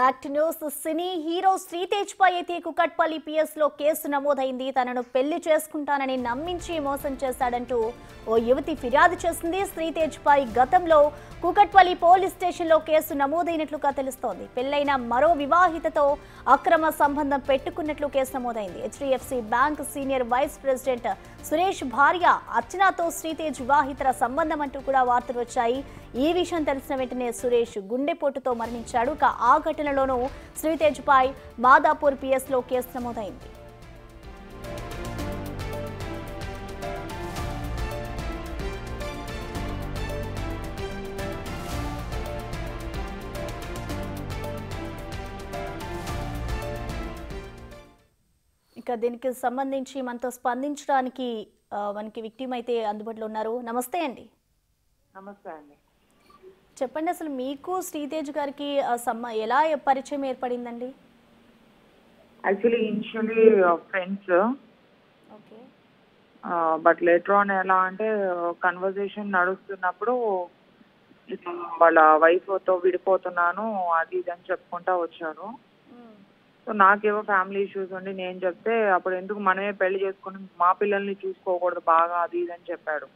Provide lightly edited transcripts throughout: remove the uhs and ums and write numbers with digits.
Act news cine hero Sritej పై అయితే Kukatpally PS లో కేసు నమోదైంది. తనను పెళ్లి చేసుకుంటానని నమ్మించి మోసం చేశాడంటూ ఓ యువతి ఫిర్యాదు చేసింది. శ్రీతేజ్ పై గతంలో కుకట్పల్లి పోలీస్ స్టేషన్ లో కేసు నమోదైనట్లుగా తెలుస్తోంది. పెళ్లైన మరో వివాహితతో అక్రమ సంబంధం పెట్టుకున్నట్లు కేసు నమోదైంది. HDFC bank senior vice president Suresh భార్య అర్చనతో శ్రీతేజ్ వివాహితర సంబంధం అంటూ కూడా వార్తలు వచ్చాయి. ఈ విషయం తెలిసిన వెంటనే సురేష్ గుండెపోటుతో మరణించాడు. ఆ ఘటనలోనూ శ్రీతేజ్ పై మాదాపూర్ పిఎస్ లో కేసు నమోదైంది. ఇక దీనికి సంబంధించి మనతో స్పందించడానికి మనకి విక్టిమ్ అయితే అందుబాటులో ఉన్నారు. నమస్తే అండి. నమస్తే అండి. చెప్పండి, అసలు మీకు శ్రీతేజ్ గారికి ఎలా పరిచయం ఏర్పడిందండి? Actually initially friends, okay. But later on ఎలా అంటే కన్వర్జేషన్ నడుస్తున్నప్పుడు వాళ్ళ వైఫ్తో విడిపోతున్నాను అది ఇది అని చెప్పుకుంటా వచ్చారు. సో నాకేవో ఫ్యామిలీ ఇష్యూస్ ఉండి నేను చెప్తే అప్పుడు ఎందుకు మనమే పెళ్లి చేసుకుని మా పిల్లల్ని చూసుకోకూడదు బాగా అది ఇది అని చెప్పాడు.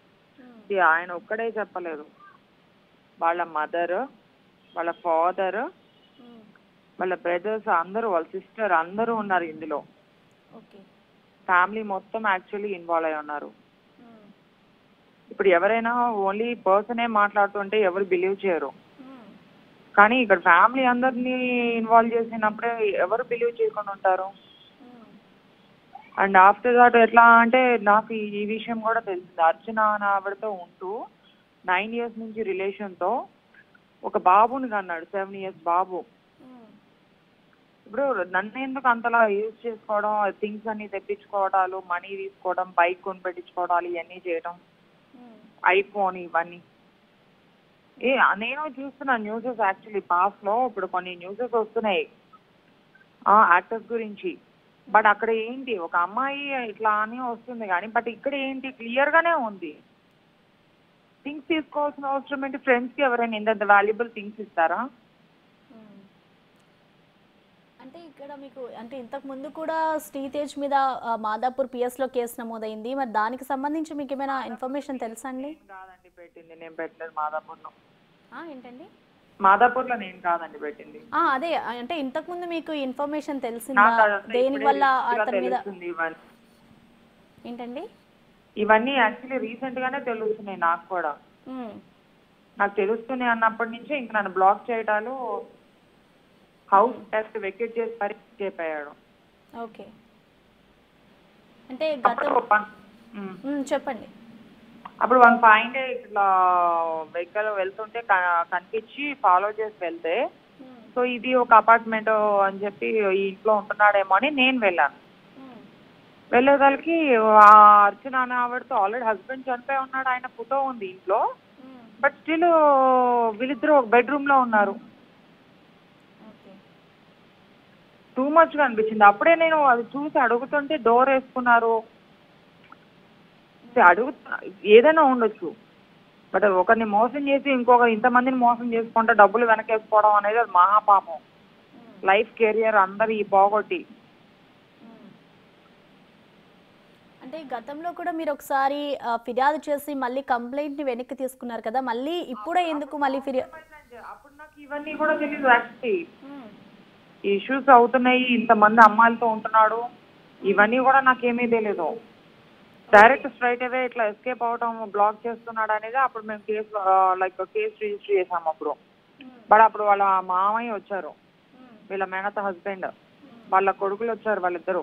ఆయన ఒక్కడే చెప్పలేదు, వాళ్ళ మదర్, వాళ్ళ ఫాదర్, వాళ్ళ బ్రదర్స్ అందరూ, వాళ్ళ సిస్టర్ అందరూ ఉన్నారు ఇందులో. ఫ్యామిలీ మొత్తం యాక్చువల్లీ ఇన్వాల్వ్ అయి ఉన్నారు. ఇప్పుడు ఎవరైనా ఓన్లీ పర్సనే మాట్లాడుతుంటే ఎవరు బిలీవ్ చేయరు, కానీ ఇక్కడ ఫ్యామిలీ అందరినీ ఇన్వాల్వ్ చేసినప్పుడే ఎవరు బిలీవ్ చేయకుండా ఉంటారు. అండ్ ఆఫ్టర్ దాట్ ఎట్లా అంటే నాకు ఈ విషయం కూడా తెలిసింది. అర్చన ఆవిడతో ఉంటూ 9 years నుంచి రిలేషన్తో ఒక బాబుని కన్నాడు, 7 years బాబు. ఇప్పుడు నన్ను ఎందుకు అంతలా యూజ్ చేసుకోవడం, థింగ్స్ అన్ని తెప్పించుకోవడాలు, మనీ తీసుకోవడం, బైక్ కొని పెట్టించుకోవడాలు, ఇవన్నీ చేయడం, ఐఫోన్ ఇవన్నీ. నేను చూస్తున్నా న్యూసెస్ యాక్చువల్లీ పాస్ట్ లో. ఇప్పుడు కొన్ని న్యూసెస్ వస్తున్నాయి యాక్టర్స్ గురించి, బట్ అక్కడ ఏంటి ఒక అమ్మాయి ఇట్లా అని వస్తుంది కానీ బట్ ఇక్కడ ఏంటి క్లియర్ గానే ఉంది. థింగ్స్ తీసుకోవాల్సిన అవసరం ఏంటి? ఫ్రెండ్స్ కి ఎవరైనా ఇంత వాల్యుబుల్ థింగ్స్ ఇస్తారా? అంటే ఇక్కడ మీకు అంటే ఇంతకు ముందు కూడా శ్రీతేజ్ మీద మాదాపూర్ పిఎస్ లో కేసు నమోదైంది. మరి దానికి సంబంధించి మీకు ఏమైనా ఇన్ఫర్మేషన్ తెలుసా అండి? కాదండి పెట్టింది, నేను పెట్టలేదు మాదాపూర్ లో. ఏంటండి? మాదాపూర్ లో నేను కాదండి పెట్టింది. అదే అంటే ఇంతకు ముందు మీకు ఇన్ఫర్మేషన్ తెలిసిందా దేని వల్ల అతని మీద? ఏంటండి? ఇవన్నీ యాక్చువల్లీ రీసెంట్ గానే తెలుస్తున్నాయి నాకు కూడా. నాకు తెలుస్తున్నాయి అన్నప్పటి నుంచే ఇంక నన్ను బ్లాక్ చేయటాలు, హౌస్ టెస్ట్ వెకేట్ చేసి మరీ చెప్పాడు. ఓకే. అంటే చెప్పండి. అప్పుడు 1 day ఇట్లా వెహికల్ వెళ్తుంటే కనిపించి ఫాలో చేసి వెళ్తే, సో ఇది ఒక అపార్ట్మెంట్ అని చెప్పి ఈ ఇంట్లో ఉంటున్నాడేమో అని నేను వెళ్ళాను. వెళ్ళేదానికి అర్చన అనే ఆవిడతో ఆల్రెడీ హస్బెండ్ చనిపోయి ఉన్నాడు, ఆయన ఫోటో ఉంది ఇంట్లో, బట్ స్టిల్ వీళ్ళిద్దరూ ఒక బెడ్రూమ్ లో ఉన్నారు. టూ మచ్ గా అనిపించింది. అప్పుడే నేను అది చూసి అడుగుతుంటే డోర్ వేసుకున్నారు. ఏదైనా ఉండొచ్చు, బట్ ఒకరిని మోసం చేసి ఇంతమందిని మోసం చేసుకుంటే డబ్బులు వెనకేసుకోవడం అనేది అది మహాపాపం. లైఫ్ కెరియర్ అందరు ఈ పోగొట్టి. అంటే గతంలో కూడా మీరు ఒకసారి ఫిర్యాదు చేసి మళ్ళీ కంప్లైంట్ ని వెనక్కి తీసుకున్నారు కదా, మళ్ళీ ఇప్పుడే ఎందుకు మళ్ళీ ఫిర్యాదు? అప్పుడు నాకు ఇవన్నీ కూడా తెలియదు. యాక్చువల్లీ ఇష్యూస్ అవుతున్నాయి, ఇంతమంది అమ్మాయిలతో ఉంటున్నాడు, ఇవన్నీ కూడా నాకేమీ తెలియదు. డైరెక్ట్ స్ట్రైట్ అవే ఇట్లా ఎస్కేప్ అవడం, బ్లాక్ చేస్తున్నాడు అనేది అప్పుడు మేము కేసు రిజిస్టర్ చేసాము అప్పుడు. బట్ అప్పుడు వాళ్ళ మామయ్య వచ్చారు, వీళ్ళ మేనత హస్బెండ్, వాళ్ళ కొడుకులు వచ్చారు, వాళ్ళిద్దరు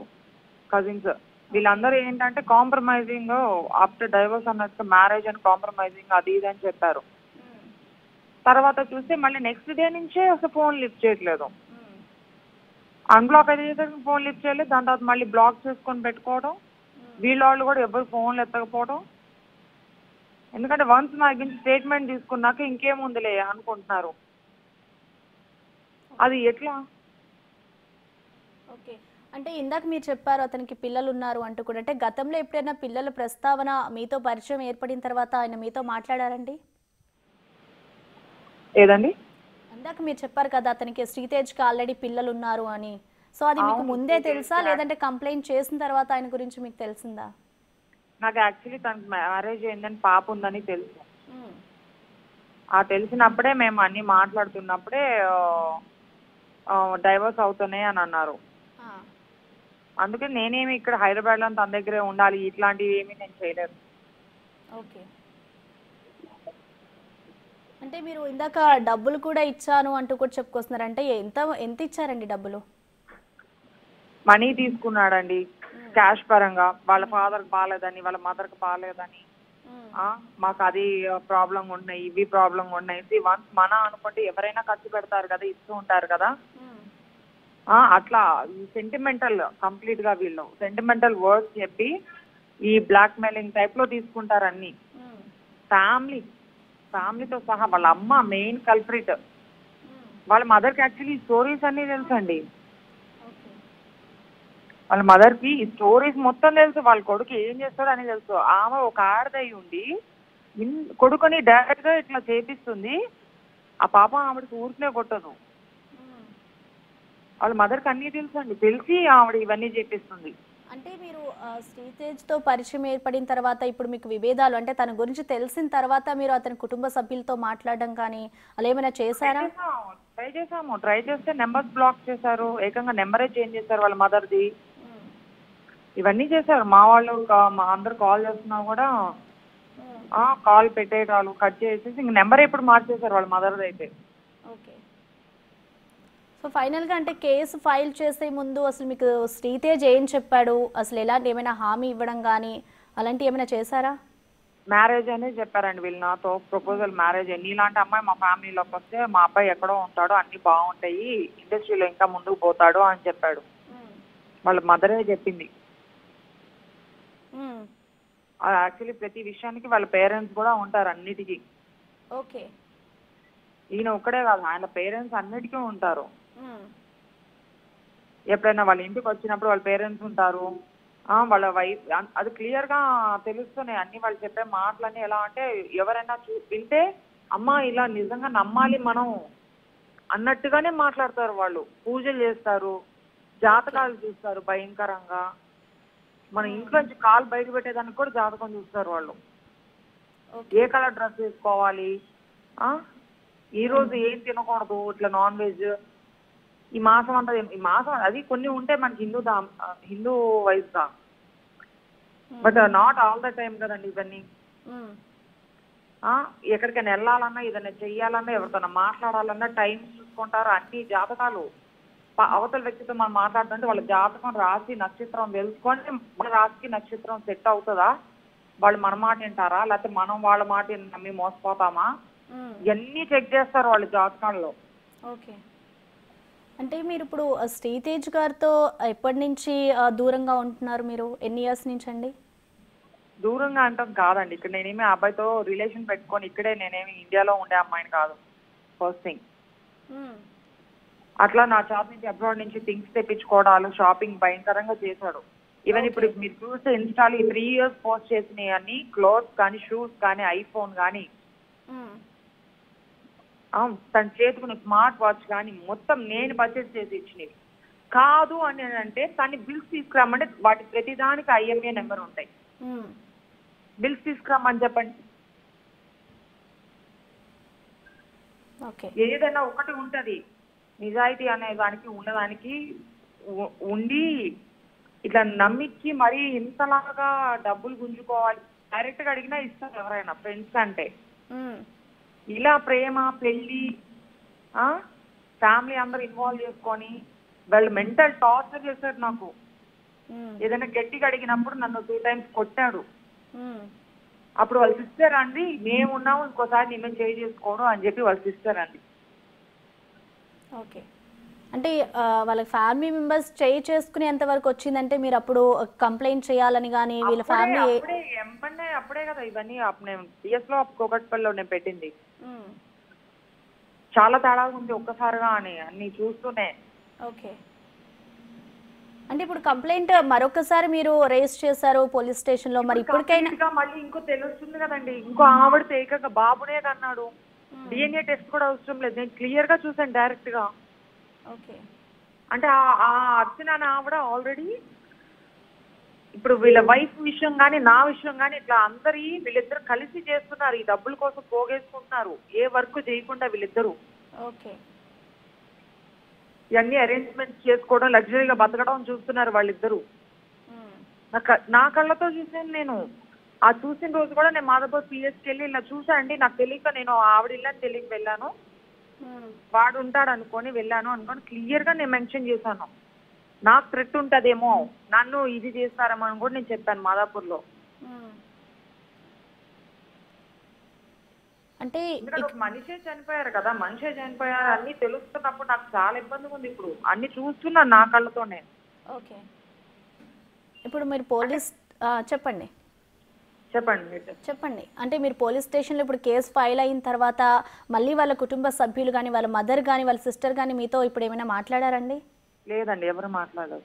కజిన్స్. వీళ్ళందరూ ఏంటంటే కాంప్రమైజింగ్ ఆఫ్టర్ డైవర్స్ అన్నట్టు మ్యారేజ్ అని కాంప్రమైజింగ్ అది ఇది అని చెప్పారు. తర్వాత చూస్తే మళ్ళీ నెక్స్ట్ డే నుంచే అసలు ఫోన్ లిఫ్ట్ చేయట్లేదు. అన్బ్లాక్ అయితే ఫోన్ లిఫ్ట్ చేయలేదు, దాని తర్వాత మళ్ళీ బ్లాక్ చేసుకొని పెట్టుకోవడం, వీళ్ళు కూడా ఎవరు ఫోన్లు ఎత్తకపోవడం. ఎందుకంటే వన్స్ నా గురించి స్టేట్మెంట్ తీసుకున్నాక ఇంకేముందిలే అనుకుంటున్నారు. అది ఎట్లా? ఓకే. అంటే ఇందాక మీరు చెప్పారు అతనికి పిల్లలు ఉన్నారు అంటూ కూడా, అంటే గతంలో ఎప్పుడైనా పిల్లల ప్రస్తావన మీతో పరిచయం ఏర్పడిన తర్వాత ఆయన మీతో మాట్లాడారండి? ఏదండి? ఇందాక మీరు చెప్పారు కదా అతనికి శ్రీతేజ్కి ఆల్రెడీ పిల్లలు ఉన్నారు అని. సో అది మీకు అవును, ముందే తెలుసా శ్రీతేజ్ లేదంటే కంప్లైంట్ చేసిన తర్వాత ఆయన గురించి మీకు తెలిసిందా? నాకు యాక్చువల్లీ తనకు మ్యారేజ్ అయిందని పాప ఉందని తెలుసు. మ్మ్. ఆ తెలిసినప్పుడే మేము అన్ని మాట్లాడుతున్నప్పుడే డైవర్స్ అవుతున్నాయి అని అన్నారు. ఆ, అందుకే నేనేమి ఇక్కడ హైదరాబాద్లో తన దగ్గరే ఉండాలి ఇట్లాంటివి ఏమీ నేను చేయలేదు. ఓకే. అంటే మీరు ఇందాక డబ్బులు కూడా ఇచ్చాను అంటూ కూడా చెప్పుకొస్తున్నారు. అంటే ఎంత ఎంత ఇచ్చారండి డబ్బులు? మనీ తీసుకున్నాడండి క్యాష్ పరంగా. వాళ్ళ ఫాదర్కి బాగాలేదని, వాళ్ళ మదర్కి బాగాలేదని, మాకు అది ప్రాబ్లం ఉన్నాయి, ఇవి ప్రాబ్లం ఉన్నాయి. వన్స్ మన అనుకుంటే ఎవరైనా ఖర్చు పెడతారు కదా, ఇస్తూ ఉంటారు కదా. అట్లా సెంటిమెంటల్ కంప్లీట్ గా వీళ్ళు సెంటిమెంటల్ వర్డ్స్ చెప్పి ఈ బ్లాక్ మెయిలింగ్ టైప్ లో తీసుకుంటారు అన్ని. ఫ్యామిలీతో సహా వాళ్ళ అమ్మ మెయిన్ కల్ప్రిట్. వాళ్ళ మదర్కి యాక్చువల్లీ స్టోరీస్ అన్ని తెలుసండి. వాళ్ళ మదర్కి ఈ స్టోరీస్ మొత్తం తెలుసు. వాళ్ళ కొడుకు ఏం చేస్తాడో అని తెలుసు. ఆమె ఒక ఆడదై ఉండి కొడుకుని డైరెక్ట్ గా ఇట్లా చేపిస్తుంది. ఆ పాప ఆవిడకి ఊరికే కొట్టదు. వాళ్ళ మదర్కి అన్నీ తెలుసు అండి. తెలిసి ఆవిడ ఇవన్నీ చేపిస్తుంది. అంటే మీరు శ్రీతేజ్తో పరిచయం ఏర్పడిన తర్వాత ఇప్పుడు మీకు విభేదాలు అంటే తన గురించి తెలిసిన తర్వాత మీరు అతని కుటుంబ సభ్యులతో మాట్లాడడం కానీ అలా ఏమైనా చేశారా? ట్రై చేస్తే నెంబర్స్ బ్లాక్ చేశారు. ఏకంగా నెంబరే చేంజ్ చేశారు వాళ్ళ మదర్ది. ఇవన్నీ చేశారు. మా వాళ్ళు మా అందరు కాల్ చేస్తున్నా కూడా కాల్ పెట్టేయడాలు కట్ చేసేసి ఇంక నెంబర్ ఎప్పుడు మార్చేశారు వాళ్ళ మదర్ది అయితే. ఓకే. సో ఫైనల్గా అంటే కేసు ఫైల్ చేసే ముందు అసలు మీకు శ్రీతేజ్ ఏం చెప్పాడు, అసలు ఎలాంటి ఏమైనా హామీ ఇవ్వడం కానీ అలాంటివి ఏమైనా చేశారా? మ్యారేజ్ అనే చెప్పారండి వీళ్ళు నాతో. Proposal marriage. నీలాంటి అమ్మాయి మా ఫ్యామిలీలోకి వస్తే మా అబ్బాయి ఎక్కడో ఉంటాడో, అన్ని బాగుంటాయి, ఇండస్ట్రీలో ఇంకా ముందుకు పోతాడు అని చెప్పాడు. వాళ్ళ మదరే చెప్పింది. యాక్చువల్లీ ప్రతి విషయానికి వాళ్ళ పేరెంట్స్ కూడా ఉంటారు అన్నిటికీ. ఓకే. ఈయన ఒక్కడే కాదు, ఆయన పేరెంట్స్ అన్నిటికీ ఉంటారు. ఎప్పుడైనా వాళ్ళ ఇంటికి వచ్చినప్పుడు వాళ్ళ పేరెంట్స్ ఉంటారు. వాళ్ళ వైఫ్, అది క్లియర్ గా తెలుస్తున్నాయి అన్ని. వాళ్ళు చెప్పే మాటలన్నీ ఎలా అంటే ఎవరైనా వింటే అమ్మ ఇలా నిజంగా నమ్మాలి మనం అన్నట్టుగానే మాట్లాడతారు. వాళ్ళు పూజలు చేస్తారు, జాతకాలు చూస్తారు భయంకరంగా. మన ఇంట్లో నుంచి కాలు బయట పెట్టేదానికి కూడా జాతకం చూస్తారు వాళ్ళు. ఏ కలర్ డ్రెస్ వేసుకోవాలి, ఈ రోజు ఏం తినకూడదు, ఇట్లా నాన్ వెజ్ ఈ మాసం అంతా. ఈ మాసం అది కొన్ని ఉంటాయి మనకి హిందూ వైజ్ గా, but not all the time కదండి ఇవన్నీ. ఎక్కడికైనా వెళ్ళాలన్నా, ఏదైనా చెయ్యాలన్నా, ఎవరితోనా మాట్లాడాలన్నా టైం చూసుకుంటారు. అన్ని జాతకాలు అవతల వ్యక్తితో మనం మాట్లాడుతుంటే వాళ్ళ జాతకం, రాశి, నక్షత్రం తెలుసుకొని మన రాశికి నక్షత్రం సెట్ అవుతుందా, వాళ్ళు మన మాట వింటారా, లేకపోతే మనం వాళ్ళ మాట నమ్మి మోసపోతామా, ఇవన్నీ చెక్ చేస్తారు వాళ్ళ జాతకాల్లో. ఓకే. అంటే మీరు ఇప్పుడు శ్రీతేజ్ గారితో ఎప్పటి నుంచి దూరంగా ఉంటున్నారు? మీరు ఎన్ని ఇయర్స్ నుంచి అండి? దూరంగా అంటాం కాదండి. ఇక్కడ నేనేమి అబ్బాయితో రిలేషన్ పెట్టుకొని ఇక్కడే, నేనేమి ఇండియాలో ఉండే అమ్మాయిని కాదు. ఫస్ట్ థింగ్ అట్లా నా షాప్ నుంచి అబ్రాడ్ నుంచి థింగ్స్ తెప్పించుకోవడాలు, షాపింగ్ భయంకరంగా చేశాడు. ఈవెన్ ఇప్పుడు మీరు చూస్తే ఇన్స్టాల్ 3 years పోస్ట్ చేసినవి అన్ని క్లోత్స్ కానీ, షూస్ కానీ, ఐఫోన్ కానీ, తన చేతుకున్న స్మార్ట్ వాచ్ కానీ మొత్తం నేను పర్చేస్ చేసి ఇచ్చినవి. కాదు అని అంటే తను బిల్స్ తీసుకురామంటే వాటి ప్రతిదానికి IMEI నెంబర్ ఉంటాయి. బిల్స్ తీసుకురామని చెప్పండి. ఏదైనా ఒకటి ఉంటది, నిజాయితీ అనే దానికి ఉన్నదానికి ఉండి ఇట్లా నమ్మించి మరీ ఇంతలాగా డబ్బులు గుంజుకోవాలి. డైరెక్ట్ గా అడిగినా ఇస్తారు ఎవరైనా, ఫ్రెండ్స్ అంటే. ఇలా ప్రేమ, పెళ్లి, ఫ్యామిలీ అందరు ఇన్వాల్వ్ చేసుకొని వాళ్ళు మెంటల్ టార్చర్ చేశారు నాకు. ఏదైనా గట్టిగా అడిగినప్పుడు నన్ను 2 times కొట్టాడు. అప్పుడు వాళ్ళ సిస్టర్ అండి, మేమున్నాము ఇంకోసారి నేను చేయి చేసుకోవడం అని చెప్పి వాళ్ళ సిస్టర్ అండి. ఓకే. అంటే వాళ్ళ ఫ్యామిలీ మెంబర్స్ చేయి చేసుకునేంత వరకు వచ్చిందంటే మీరు అప్పుడు కంప్లైంట్ చేయాలని కానీ వీళ్ళ ఫ్యామిలీ అప్పుడే కదా ఇవన్నీ PS లో కూకట్పల్లిలో నేను పెట్టింది. చాలా తేడా ఉంది ఒక్కసారిగా అని అన్ని చూస్తూనే. ఓకే. అంటే ఇప్పుడు కంప్లైంట్ మరొకసారి మీరు రేస్ చేశారు పోలీస్ స్టేషన్ లో, మరి ఇప్పటికైనా మళ్ళీ ఇంకో తెలుస్తుంది కదండి. ఇంకో ఆవిడ ఏకంగా బాబునే కన్నాడు. డిఎన్ఏ టెస్ట్ కూడా అవసరం లేదు, నేను క్లియర్ గా చూసాను డైరెక్ట్ గా. ఓకే. అంటే ఆ అర్చన ఆవిడ ఆల్రెడీ ఇప్పుడు వీళ్ళ వైఫ్ విషయం కానీ నా విషయం కానీ ఇట్లా వీళ్ళిద్దరు కలిసి చేస్తున్నారు, ఈ డబ్బుల కోసం పోగేసుకుంటున్నారు, ఏ వర్క్ చేయకుండా వీళ్ళిద్దరు. ఓకే. ఇవన్నీ అరేంజ్మెంట్స్ చేసుకోవడం, లగ్జరీగా బతకడం చూస్తున్నారు వాళ్ళిద్దరు. నా కళ్ళతో చూసాను నేను. ఆ చూసిన రోజు కూడా నేను మాధవపూర్ పిఎస్కి వెళ్ళి ఇలా చూసా అండి, నాకు తెలియక నేను ఆవిడ ఇల్లని తెలియక వెళ్ళాను, వాడు ఉంటాడు అనుకొని వెళ్ళాను అనుకొని క్లియర్ గా నేను మెన్షన్ చేశాను. నాకు థ్రెట్ ఉంటదేమో, నన్ను ఇది చేస్తారేమో అని కూడా నేను చెప్పాను మాదాపూర్ లో. అంటే మనిషే చనిపోయారు కదా, మనిషే చనిపోయారు అన్ని తెలుస్తున్నప్పుడు నాకు చాలా ఇబ్బందిగా ఉంది. ఇప్పుడు అన్ని చూస్తున్నాను నా కళ్ళతోనే. ఓకే. ఇప్పుడు మీరు పోలీస్ చెప్పండి చెప్పండి అంటే మీరు పోలీస్ స్టేషన్లో ఇప్పుడు కేసు ఫైల్ అయిన తర్వాత మళ్ళీ వాళ్ళ కుటుంబ సభ్యులు కానీ వాళ్ళ మదర్ కానీ వాళ్ళ సిస్టర్ కానీ మీతో ఇప్పుడు ఏమైనా మాట్లాడారండి? లేదండి, ఎవరు మాట్లాడారు.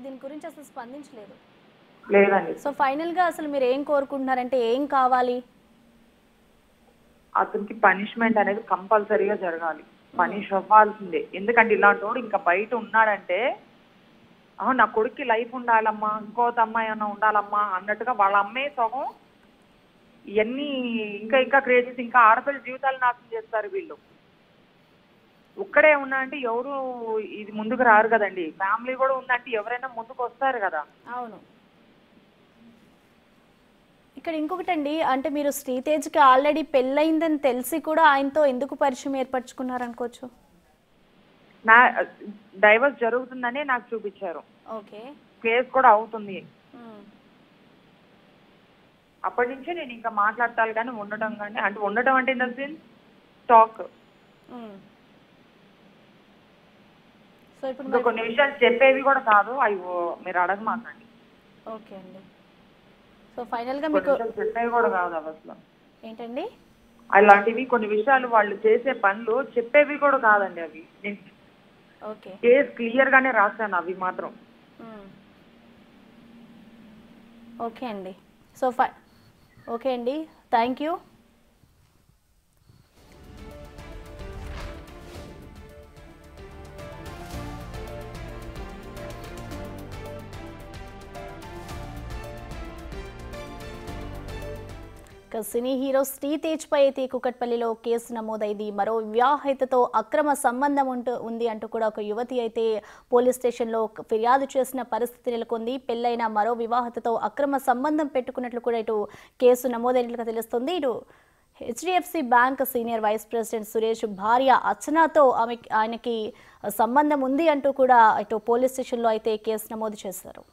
దీని గురించి అసలు స్పందించలేదు. లేదండి. సో ఫైనల్ గా అసలు మీరు ఏం కోరుకుంటున్నారంటే ఏం కావాలి? అతనికి పనిష్మెంట్ అనేది కంపల్సరీగా జరగాలి, పనిష్ అవ్వాల్సిందే. ఎందుకంటే ఇలాంటి వాడు ఇంకా బయట ఉన్నాడంటే నా కొడుక్కి లైఫ్ ఉండాలమ్మా, ఇంకోత అమ్మాయి అన్న ఉండాలమ్మా అన్నట్టుగా వాళ్ళ అమ్మే సగం ఇవన్నీ ఇంకా క్రియేట్ చేసి ఇంకా ఆడపిల్ల జీవితాలు నాశనం చేస్తారు వీళ్ళు. ఒక్కడే ఉన్నా అంటే ఎవరు ఇది ముందుకు రారు కదండి, ఫ్యామిలీ కూడా ఉందంటే ఎవరైనా ముందుకు వస్తారు కదా. అవును. ఇక్కడ ఇంకొకటండి, అంటే మీరు శ్రీతేజ్కి ఆల్రెడీ పెళ్ళయిందని తెలిసి కూడా ఆయనతో ఎందుకు పరిచయం ఏర్పరచుకున్నారు అనుకోవచ్చు? నా డైవర్స్ జరుగుతుందనే నాకు చూపించారు. ఓకే. కేసు కూడా అవుతుంది. అప్పటి నుంచే నేను ఇంకా మాట్లాడతాను కానీ ఉండటం అంటే in the sense talk. So ఇప్పుడు కొన్ని విషయాలు చెప్పేవి కూడా కాదు, అవి మీరు అడగమాకండి. ఓకే అండి. సో ఫైనల్ గా మీకు చెప్పేవి కూడా కాదు అసలు. ఏంటండి? అలాంటివి కొన్ని విషయాలు వాళ్ళు చేసే పనులు చెప్పేవి కూడా కాదండి అవి. ఓకే. కేసు క్లియర్ గానే రాశాను అవి మాత్రం. ఓకే అండి. సో ఓకే అండి, thank you. Cine hero Sritej పై అయితే కుకట్పల్లిలో కేసు నమోదైంది. మరో వివాహితతో అక్రమ సంబంధం ఉంది అంటూ కూడా ఒక యువతి అయితే పోలీస్ స్టేషన్లో ఫిర్యాదు చేసిన పరిస్థితి నెలకొంది. పెళ్లైన మరో వివాహితతో అక్రమ సంబంధం పెట్టుకున్నట్లు కూడా ఇటు కేసు నమోదైనట్లుగా తెలుస్తుంది. ఇటు HDFC bank senior vice president Suresh భార్య అర్చనతో ఆయనకి సంబంధం ఉంది అంటూ కూడా ఇటు పోలీస్ స్టేషన్లో అయితే కేసు నమోదు చేశారు.